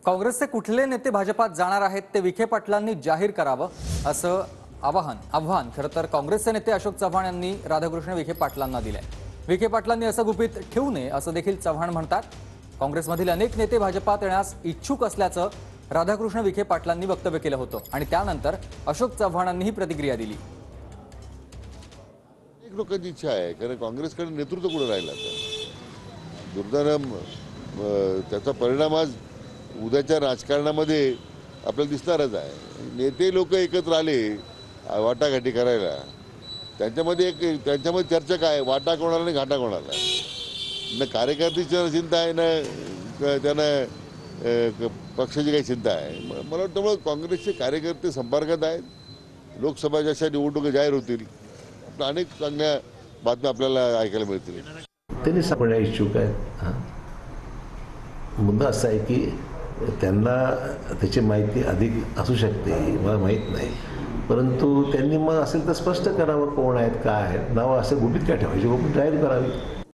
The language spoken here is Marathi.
काँग्रेसचे कुठले नेते भाजपात जाणार आहेत ते विखे पाटलांनी जाहीर करावं असं आव्हान खरं तर काँग्रेसचे नेते अशोक चव्हाण यांनी राधाकृष्ण विखे पाटलांना दिलंय। विखे पाटलांनी असं गुपित ठेवू नये असं देखील चव्हाण म्हणतात। काँग्रेसमधील अनेक नेते भाजपात येण्यास इच्छुक असल्याचं राधाकृष्ण विखे पाटलांनी वक्तव्य केलं होतं आणि त्यानंतर अशोक चव्हाणांनी ही प्रतिक्रिया दिली। एक लोकांची इच्छा आहे कारण काँग्रेसकडे नेतृत्व कुठे राहिलं आता दुर्दैवानं त्याचा परिणाम आज उद्याच्या राजकारणामध्ये आपल्याला दिसणारच आहे। नेते लोक एकत्र आले वाटाघाटी करायला, त्यांच्यामध्ये चर्चा काय, वाटा कोणाला आणि घाटा कोणाला, न कार्यकर्त्याची चिंता आहे ना त्यांना पक्षाची काही चिंता आहे। मला वाटतं काँग्रेसचे कार्यकर्ते संपर्कात आहेत, लोकसभेच्या अशा निवडणुका जाहीर होतील, अनेक चांगल्या बातम्या आपल्याला ऐकायला मिळतील। त्यांनी सापडण्या इच्छुक आहेत। मुद्दा असा आहे की त्यांना त्याची माहिती अधिक असू शकते, मला माहीत नाही, परंतु त्यांनी मग असेल तर स्पष्ट करावं कोण आहेत काय आहेत, नावं असं गुपित काय ठेवायची, गुपित जाहीर करावी।